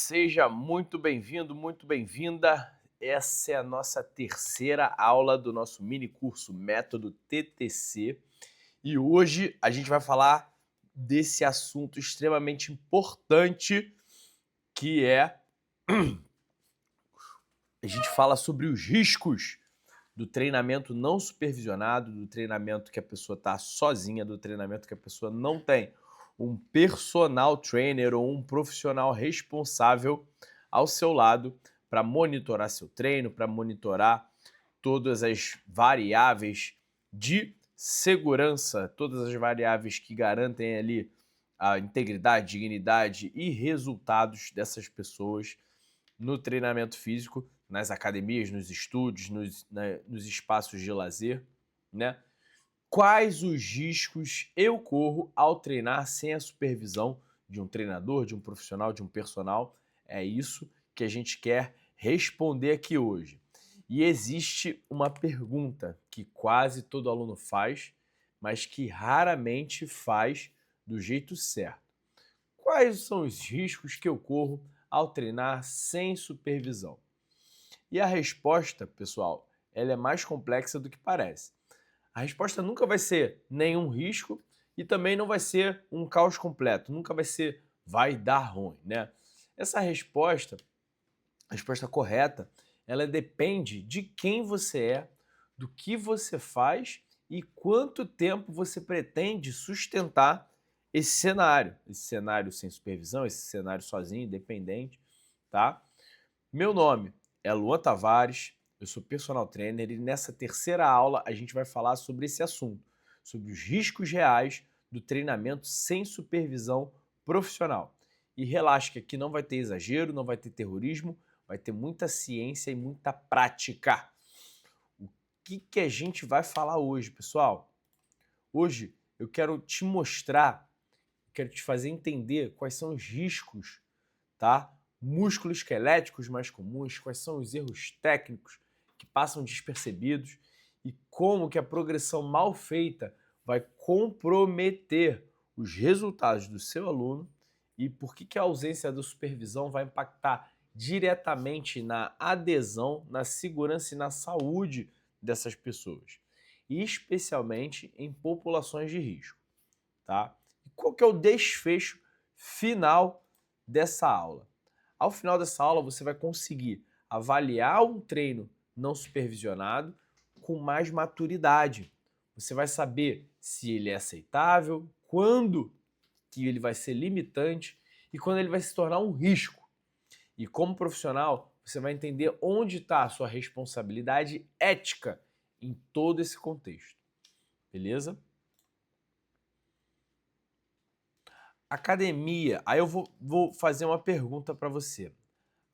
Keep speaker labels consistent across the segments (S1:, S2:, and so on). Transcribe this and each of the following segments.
S1: Seja muito bem-vindo, muito bem-vinda. Essa é a nossa terceira aula do nosso mini curso Método TTC e hoje a gente vai falar desse assunto extremamente importante que é a gente fala sobre os riscos do treinamento não supervisionado, do treinamento que a pessoa está sozinha, do treinamento que a pessoa não tem um personal trainer ou um profissional responsável ao seu lado para monitorar seu treino, para monitorar todas as variáveis de segurança, todas as variáveis que garantem ali a integridade, dignidade e resultados dessas pessoas no treinamento físico, nas academias, nos estúdios, nos espaços de lazer, né? Quais os riscos eu corro ao treinar sem a supervisão de um treinador, de um profissional, de um personal? É isso que a gente quer responder aqui hoje. E existe uma pergunta que quase todo aluno faz, mas que raramente faz do jeito certo. Quais são os riscos que eu corro ao treinar sem supervisão? E a resposta, pessoal, ela é mais complexa do que parece. A resposta nunca vai ser nenhum risco e também não vai ser um caos completo, nunca vai ser vai dar ruim, né? Essa resposta, a resposta correta, ela depende de quem você é, do que você faz e quanto tempo você pretende sustentar esse cenário sem supervisão, esse cenário sozinho, independente, tá? Meu nome é Luan Tavares, eu sou personal trainer e nessa terceira aula a gente vai falar sobre esse assunto, sobre os riscos reais do treinamento sem supervisão profissional. E relaxa que aqui não vai ter exagero, não vai ter terrorismo, vai ter muita ciência e muita prática. O que a gente vai falar hoje, pessoal? Hoje eu quero te mostrar, quero te fazer entender quais são os riscos, tá? Músculos esqueléticos mais comuns, quais são os erros técnicos que passam despercebidos e como que a progressão mal feita vai comprometer os resultados do seu aluno e por que a ausência da supervisão vai impactar diretamente na adesão, na segurança e na saúde dessas pessoas, e especialmente em populações de risco, tá? E qual que é o desfecho final dessa aula? Ao final dessa aula, você vai conseguir avaliar um treino não supervisionado com mais maturidade. Você vai saber se ele é aceitável, quando que ele vai ser limitante e quando ele vai se tornar um risco. E como profissional, você vai entender onde está a sua responsabilidade ética em todo esse contexto. Beleza? Academia. Aí eu vou fazer uma pergunta para você.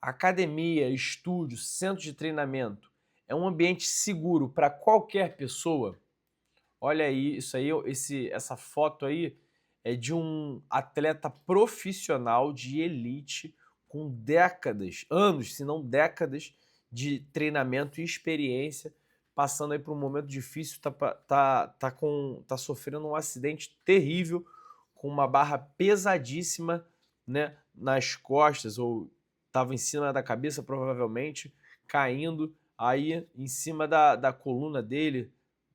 S1: Academia, estúdio, centro de treinamento é um ambiente seguro para qualquer pessoa? Olha aí, isso aí, essa foto aí é de um atleta profissional de elite com décadas, anos, se não décadas de treinamento e experiência, passando aí por um momento difícil, tá sofrendo um acidente terrível com uma barra pesadíssima, né, nas costas ou estava em cima da cabeça, provavelmente, caindo aí em cima da coluna dele,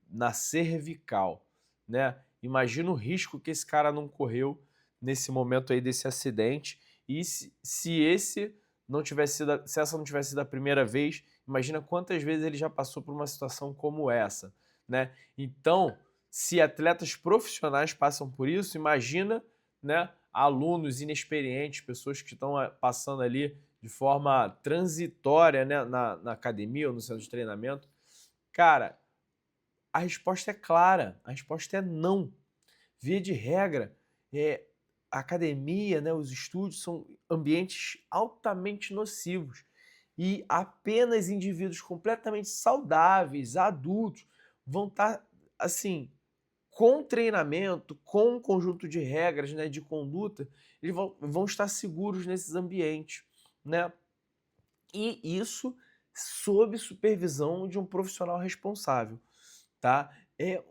S1: na cervical, né? Imagina o risco que esse cara não correu nesse momento aí desse acidente. E se esse não tivesse sido, se essa não tivesse sido a primeira vez, imagina quantas vezes ele já passou por uma situação como essa, né? Então, se atletas profissionais passam por isso, imagina, né, alunos inexperientes, pessoas que estão passando ali de forma transitória, né, na academia ou no centro de treinamento. Cara, a resposta é clara, a resposta é não. Via de regra, a academia, né, os estúdios são ambientes altamente nocivos e apenas indivíduos completamente saudáveis, adultos, vão estar, assim, com treinamento, com um conjunto de regras, né, de conduta, eles vão estar seguros nesses ambientes, né? E isso sob supervisão de um profissional responsável, tá? É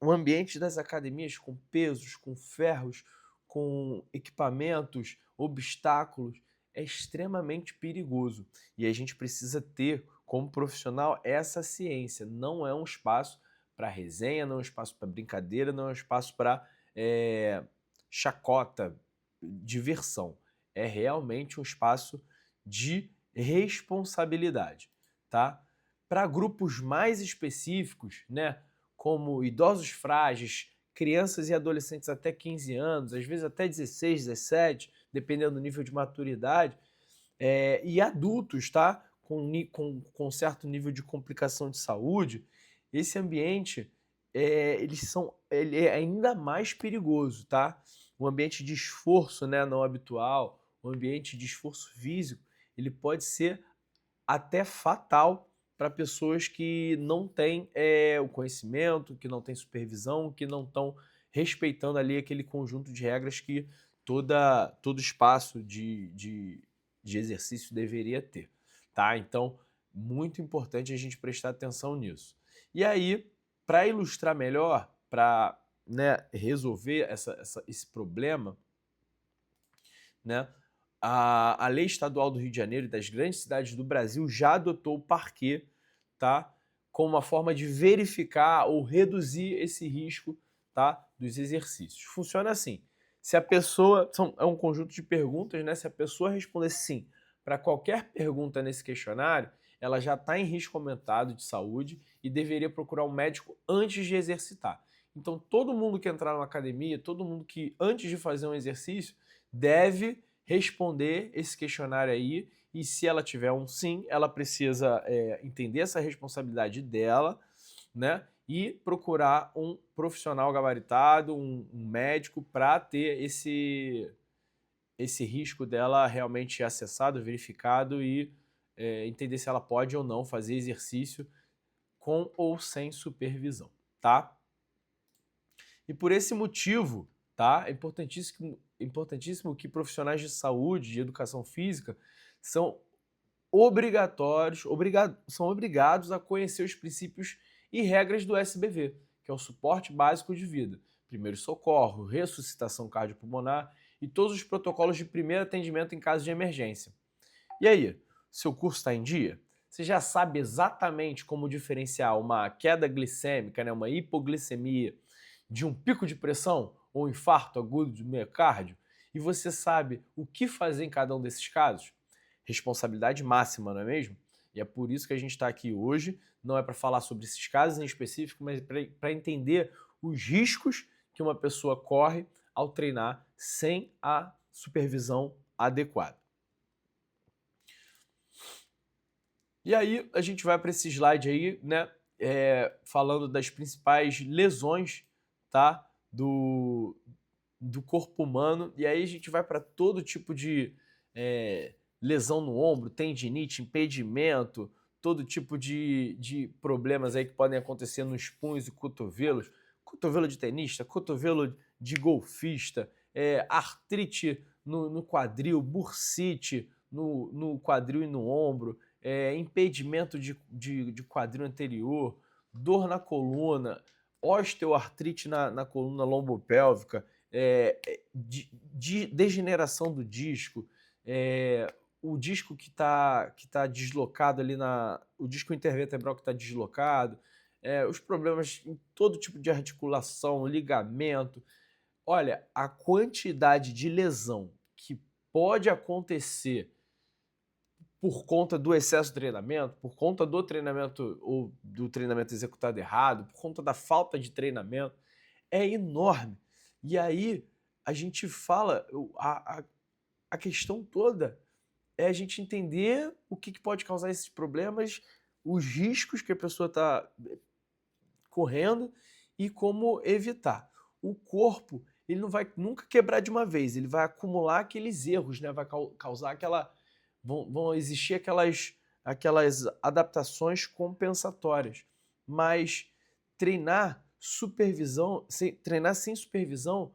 S1: um ambiente das academias com pesos, com ferros, com equipamentos, obstáculos, é extremamente perigoso. E a gente precisa ter, como profissional, essa ciência. Não é um espaço para resenha, não é um espaço para brincadeira, não é um espaço para chacota, diversão. É realmente um espaço de responsabilidade, tá? Para grupos mais específicos, né, como idosos frágeis, crianças e adolescentes até 15 anos, às vezes até 16, 17, dependendo do nível de maturidade, e adultos, tá? Com certo nível de complicação de saúde, esse ambiente ele é ainda mais perigoso, tá? Um ambiente de esforço, né, não habitual, um ambiente de esforço físico, ele pode ser até fatal para pessoas que não têm o conhecimento, que não têm supervisão, que não estão respeitando ali aquele conjunto de regras que todo espaço de exercício deveria ter, tá? Então, muito importante a gente prestar atenção nisso. E aí, para ilustrar melhor, para, né, resolver esse problema, né, a Lei Estadual do Rio de Janeiro e das grandes cidades do Brasil já adotou o parquet, tá, como uma forma de verificar ou reduzir esse risco, tá, dos exercícios. Funciona assim: se a pessoa, é um conjunto de perguntas, né? Se a pessoa responder sim para qualquer pergunta nesse questionário, ela já está em risco aumentado de saúde e deveria procurar um médico antes de exercitar. Então, todo mundo que entrar na academia, todo mundo que antes de fazer um exercício, deve responder esse questionário aí, e se ela tiver um sim, ela precisa entender essa responsabilidade dela, né? E procurar um profissional gabaritado, um médico, para ter esse risco dela realmente acessado, verificado e entender se ela pode ou não fazer exercício com ou sem supervisão, tá? E por esse motivo, tá? É importantíssimo que profissionais de saúde, de educação física, são são obrigados a conhecer os princípios e regras do SBV, que é o suporte básico de vida, primeiro socorro, ressuscitação cardiopulmonar e todos os protocolos de primeiro atendimento em caso de emergência. E aí, seu curso está em dia? Você já sabe exatamente como diferenciar uma queda glicêmica, né, uma hipoglicemia, de um pico de pressão ou infarto agudo do miocárdio? E você sabe o que fazer em cada um desses casos? Responsabilidade máxima, não é mesmo? E é por isso que a gente está aqui hoje. Não é para falar sobre esses casos em específico, mas para entender os riscos que uma pessoa corre ao treinar sem a supervisão adequada. E aí a gente vai para esse slide aí, né, falando das principais lesões, tá, do corpo humano. E aí a gente vai para todo tipo de lesão no ombro, tendinite, impedimento, todo tipo de problemas aí que podem acontecer nos punhos e cotovelos, cotovelo de tenista, cotovelo de golfista, artrite no quadril, bursite no quadril e no ombro, impedimento de quadril anterior, dor na coluna, osteoartrite na coluna lombopélvica, degeneração do disco, o disco que tá deslocado ali o disco intervertebral que está deslocado, os problemas em todo tipo de articulação, ligamento. Olha, a quantidade de lesão que pode acontecer por conta do excesso de treinamento, por conta do treinamento ou do treinamento executado errado, por conta da falta de treinamento, é enorme. E aí a gente fala, a questão toda é a gente entender o que pode causar esses problemas, os riscos que a pessoa está correndo e como evitar. O corpo, ele não vai nunca quebrar de uma vez, ele vai acumular aqueles erros, né? Vai causar aquela... Vão existir aquelas adaptações compensatórias. Mas treinar sem supervisão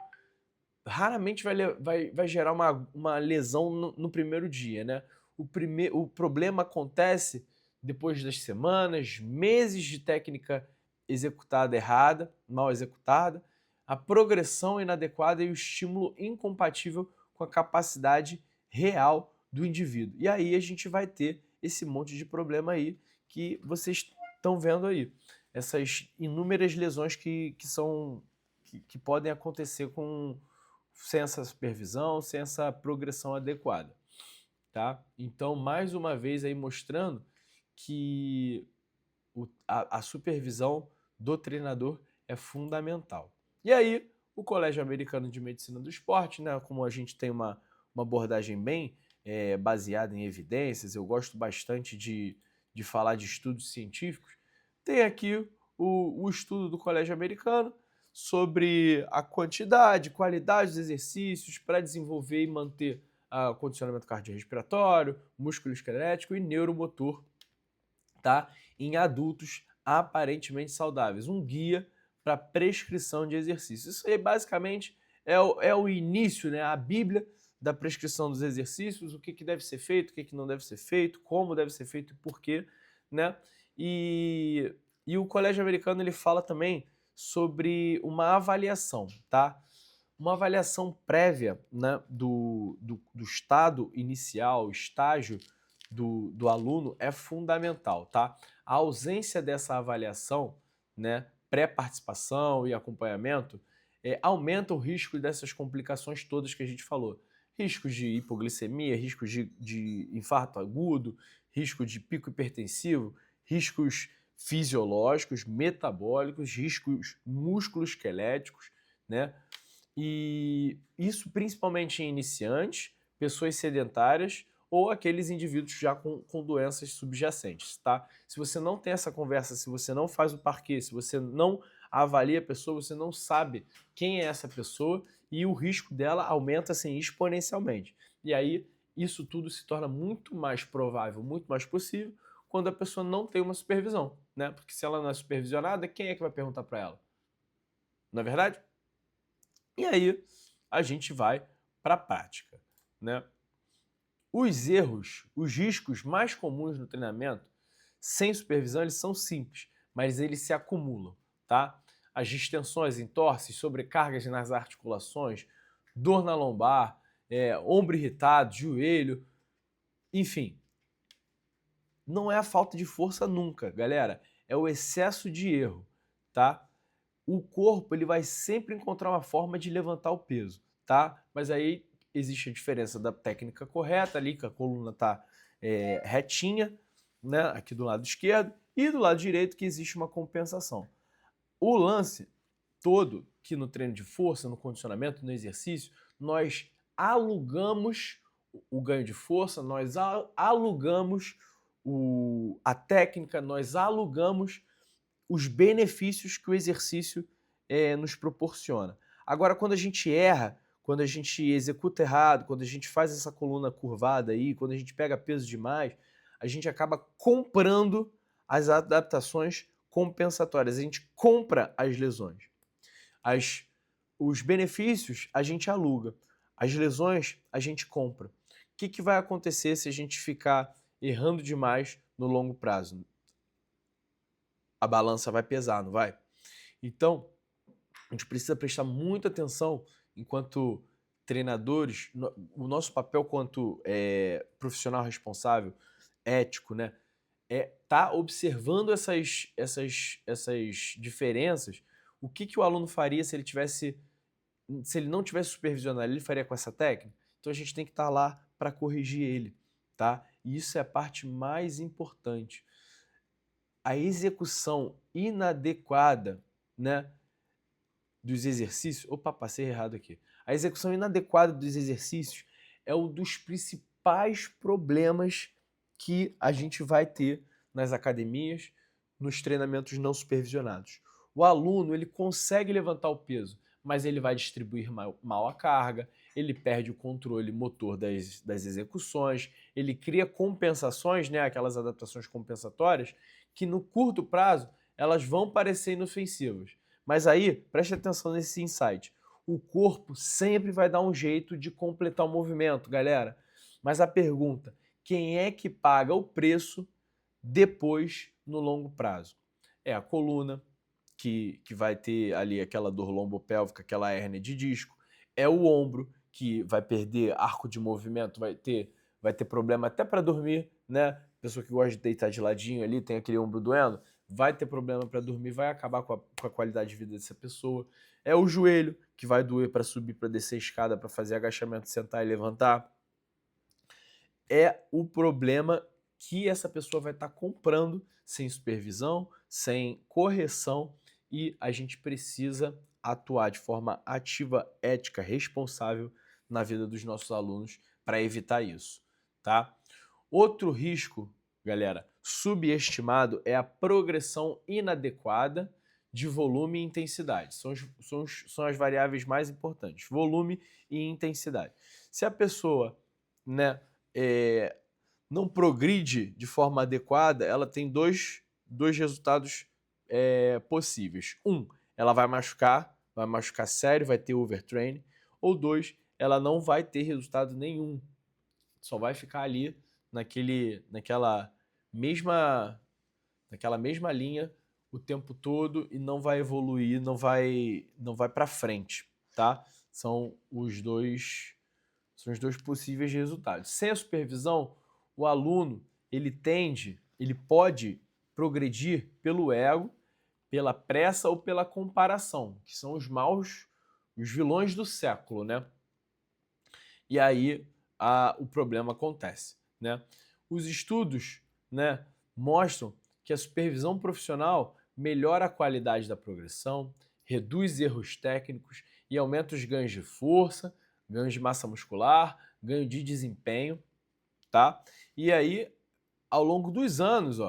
S1: raramente vai gerar uma lesão no primeiro dia, né? O problema acontece depois das semanas, meses de técnica executada errada, mal executada, a progressão inadequada e o estímulo incompatível com a capacidade real do indivíduo. E aí a gente vai ter esse monte de problema aí que vocês estão vendo aí. Essas inúmeras lesões que podem acontecer sem essa supervisão, sem essa progressão adequada. Tá? Então, mais uma vez aí mostrando que a supervisão do treinador é fundamental. E aí, o Colégio Americano de Medicina do Esporte, né, como a gente tem uma abordagem bem baseada em evidências, eu gosto bastante de falar de estudos científicos, tem aqui o estudo do Colégio Americano sobre a quantidade, qualidade dos exercícios para desenvolver e manter o condicionamento cardiorrespiratório, músculo esquelético e neuromotor, tá? Em adultos aparentemente saudáveis. Um guia para prescrição de exercícios. Isso aí basicamente é o início, né? A Bíblia da prescrição dos exercícios, o que deve ser feito, o que não deve ser feito, como deve ser feito e por quê, né? E o Colégio Americano ele fala também sobre uma avaliação, tá? Uma avaliação prévia, né, do estado inicial, estágio do aluno é fundamental, tá? A ausência dessa avaliação, né, pré-participação e acompanhamento, aumenta o risco dessas complicações todas que a gente falou. Riscos de hipoglicemia, riscos de infarto agudo, risco de pico hipertensivo, riscos fisiológicos, metabólicos, riscos musculoesqueléticos, né? E isso principalmente em iniciantes, pessoas sedentárias ou aqueles indivíduos já com doenças subjacentes, tá? Se você não tem essa conversa, se você não faz o parquê, se você não avalia a pessoa, você não sabe quem é essa pessoa e o risco dela aumenta assim exponencialmente. E aí isso tudo se torna muito mais provável, muito mais possível quando a pessoa não tem uma supervisão, né? Porque se ela não é supervisionada, quem é que vai perguntar para ela? Não é verdade? E aí a gente vai para a prática, né? Os erros, os riscos mais comuns no treinamento, sem supervisão, eles são simples, mas eles se acumulam, tá? As distensões, entorses, sobrecargas nas articulações, dor na lombar, ombro irritado, joelho, enfim. Não é a falta de força nunca, galera. É o excesso de erro, tá? O corpo ele vai sempre encontrar uma forma de levantar o peso, tá? Mas aí existe a diferença da técnica correta ali, que a coluna tá retinha, né? Aqui do lado esquerdo, e do lado direito que existe uma compensação. O lance todo que no treino de força, no condicionamento, no exercício, nós alugamos o ganho de força, nós alugamos a técnica, nós alugamos os benefícios que o exercício nos proporciona. Agora, quando a gente erra, quando a gente executa errado, quando a gente faz essa coluna curvada aí, quando a gente pega peso demais, a gente acaba comprando as adaptações compensatórias, a gente compra as lesões. Os benefícios a gente aluga, as lesões a gente compra. O que vai acontecer se a gente ficar errando demais no longo prazo? A balança vai pesar, não vai? Então, a gente precisa prestar muita atenção enquanto treinadores, o nosso papel quanto profissional responsável, ético, né? Tá observando essas diferenças. O que o aluno faria se ele não tivesse supervisionado, ele faria com essa técnica? Então a gente tem que estar lá para corrigir ele, tá? E isso é a parte mais importante. A execução inadequada, né, dos exercícios... Opa, passei errado aqui. A execução inadequada dos exercícios é um dos principais problemas que a gente vai ter nas academias, nos treinamentos não supervisionados. O aluno ele consegue levantar o peso, mas ele vai distribuir mal a carga, ele perde o controle motor das execuções, ele cria compensações, né, aquelas adaptações compensatórias, que no curto prazo elas vão parecer inofensivas. Mas aí, preste atenção nesse insight. O corpo sempre vai dar um jeito de completar o movimento, galera. Mas a pergunta, quem é que paga o preço depois no longo prazo? É a coluna, que vai ter ali aquela dor lombopélvica, aquela hérnia de disco. É o ombro, que vai perder arco de movimento, vai ter vai ter problema até para dormir, né? Pessoa que gosta de deitar de ladinho ali, tem aquele ombro doendo, vai ter problema para dormir, vai acabar com a qualidade de vida dessa pessoa. É o joelho, que vai doer para subir, para descer a escada, para fazer agachamento, sentar e levantar. É o problema que essa pessoa vai estar comprando sem supervisão, sem correção, e a gente precisa atuar de forma ativa, ética, responsável na vida dos nossos alunos para evitar isso, tá? Outro risco, galera, subestimado é a progressão inadequada de volume e intensidade. São as variáveis mais importantes, volume e intensidade. Se a pessoa, né, não progride de forma adequada, ela tem dois resultados possíveis. Ela vai machucar sério, vai ter overtraining. Ou dois, ela não vai ter resultado nenhum. Só vai ficar ali naquela mesma linha o tempo todo e não vai evoluir, não vai para frente, tá? São os dois possíveis resultados. Sem a supervisão, o aluno ele pode progredir pelo ego, pela pressa ou pela comparação, que são os vilões do século, né? E aí o problema acontece, né? Os estudos, né, mostram que a supervisão profissional melhora a qualidade da progressão, reduz erros técnicos e aumenta os ganhos de força, ganhos de massa muscular, ganho de desempenho, tá? E aí, ao longo dos anos,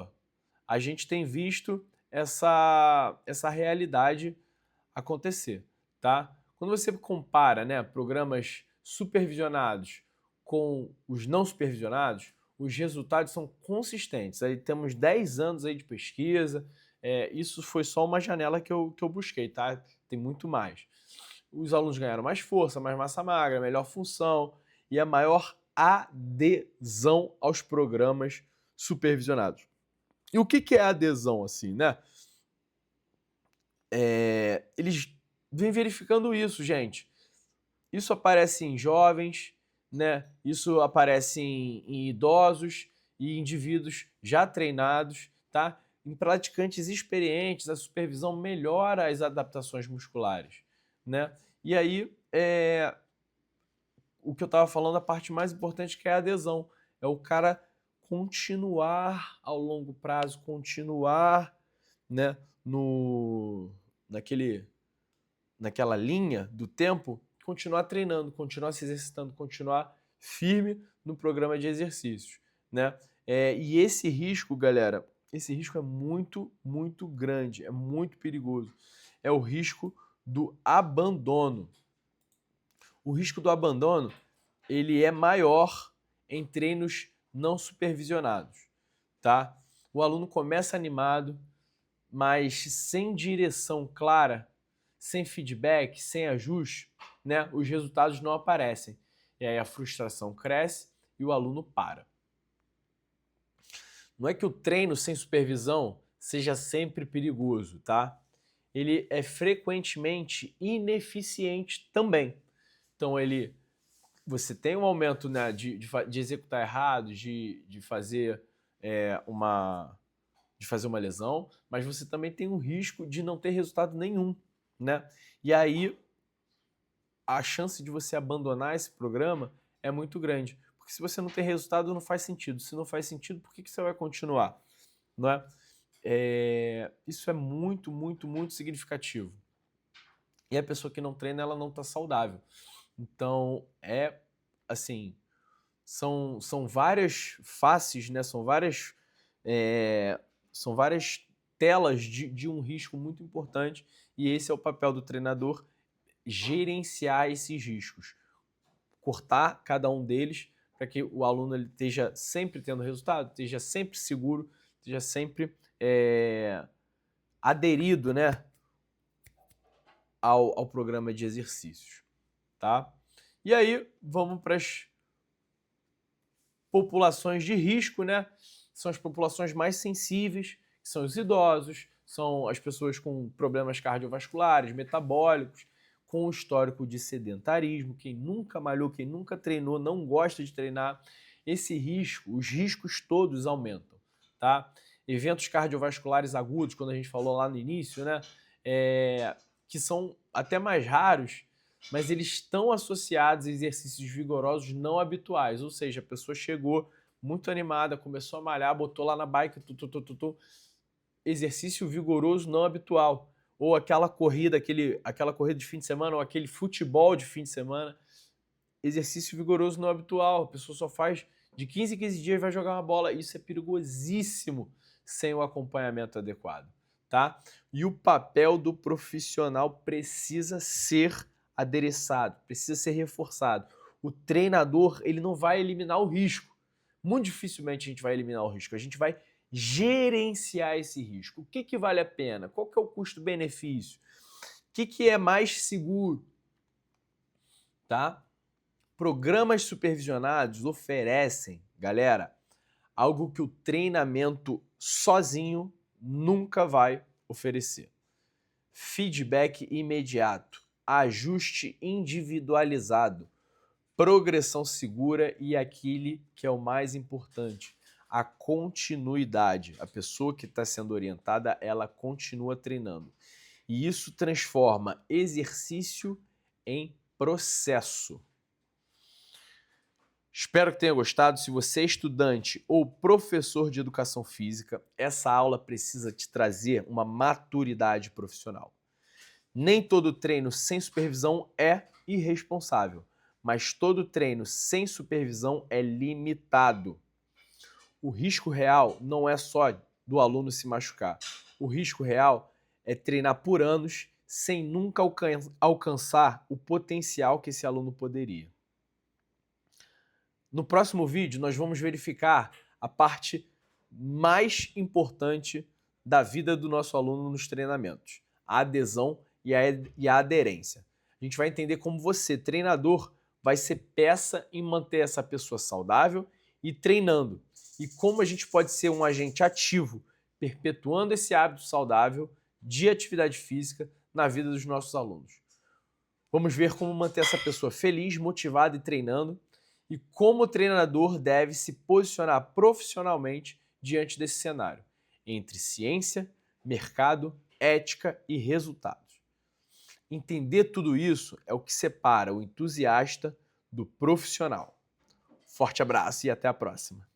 S1: a gente tem visto essa realidade acontecer, tá? Quando você compara, né, programas supervisionados com os não supervisionados, os resultados são consistentes. Aí temos 10 anos aí de pesquisa, isso foi só uma janela que eu busquei, tá? Tem muito mais. Os alunos ganharam mais força, mais massa magra, melhor função e a maior adesão aos programas supervisionados. E o que é adesão, assim, né? Eles vêm verificando isso, gente. Isso aparece em jovens, né? Isso aparece em idosos e indivíduos já treinados, tá? Em praticantes experientes, a supervisão melhora as adaptações musculares, né? E aí, o que eu estava falando, a parte mais importante que é a adesão. É o cara continuar ao longo prazo, continuar, né, naquela linha do tempo, continuar treinando, continuar se exercitando, continuar firme no programa de exercícios, né? E esse risco, galera, esse risco é muito, muito grande, é muito perigoso. É o risco do abandono. O risco do abandono, ele é maior em treinos não supervisionados, tá? O aluno começa animado, mas sem direção clara, sem feedback, sem ajuste, né, os resultados não aparecem. E aí a frustração cresce e o aluno para. Não é que o treino sem supervisão seja sempre perigoso, tá? Ele é frequentemente ineficiente também. Então você tem um aumento, né, de executar errado, de fazer uma lesão, mas você também tem um risco de não ter resultado nenhum, né? E aí a chance de você abandonar esse programa é muito grande, porque se você não tem resultado, não faz sentido. Se não faz sentido, por que você vai continuar? Não é? Isso é muito, muito, muito significativo. E a pessoa que não treina, ela não está saudável. Então, assim, são várias faces, né? São várias telas de um risco muito importante, e esse é o papel do treinador, gerenciar esses riscos, cortar cada um deles para que o aluno ele esteja sempre tendo resultado, esteja sempre seguro, esteja sempre aderido, né, ao programa de exercícios, tá? E aí vamos para as populações de risco, né? São as populações mais sensíveis, que são os idosos, são as pessoas com problemas cardiovasculares, metabólicos, com histórico de sedentarismo, quem nunca malhou, quem nunca treinou, não gosta de treinar. esse risco, os riscos todos aumentam, tá? Eventos cardiovasculares agudos, quando a gente falou lá no início, né? Que são até mais raros, mas eles estão associados a exercícios vigorosos não habituais, ou seja, a pessoa chegou muito animada, começou a malhar, botou lá na bike, exercício vigoroso não habitual, ou aquela corrida de fim de semana, ou aquele futebol de fim de semana, exercício vigoroso não habitual, a pessoa só faz de 15 em 15 dias, vai jogar uma bola, isso é perigosíssimo sem o acompanhamento adequado, tá? E o papel do profissional precisa ser adereçado, precisa ser reforçado. O treinador, ele não vai eliminar o risco. Muito dificilmente a gente vai eliminar o risco, a gente vai gerenciar esse risco. O que vale a pena? Qual que é o custo-benefício? O que é mais seguro? Tá? Programas supervisionados oferecem, galera, algo que o treinamento sozinho nunca vai oferecer. Feedback imediato, ajuste individualizado, progressão segura e aquele que é o mais importante, a continuidade. A pessoa que está sendo orientada, ela continua treinando. E isso transforma exercício em processo. Espero que tenha gostado. Se você é estudante ou professor de educação física, essa aula precisa te trazer uma maturidade profissional. Nem todo treino sem supervisão é irresponsável, mas todo treino sem supervisão é limitado. O risco real não é só do aluno se machucar. O risco real é treinar por anos sem nunca alcançar o potencial que esse aluno poderia. No próximo vídeo, nós vamos verificar a parte mais importante da vida do nosso aluno nos treinamentos, a adesão e a aderência. A gente vai entender como você, treinador, vai ser peça em manter essa pessoa saudável e treinando. E como a gente pode ser um agente ativo, perpetuando esse hábito saudável de atividade física na vida dos nossos alunos. Vamos ver como manter essa pessoa feliz, motivada e treinando, e como o treinador deve se posicionar profissionalmente diante desse cenário, entre ciência, mercado, ética e resultados. Entender tudo isso é o que separa o entusiasta do profissional. Forte abraço e até a próxima!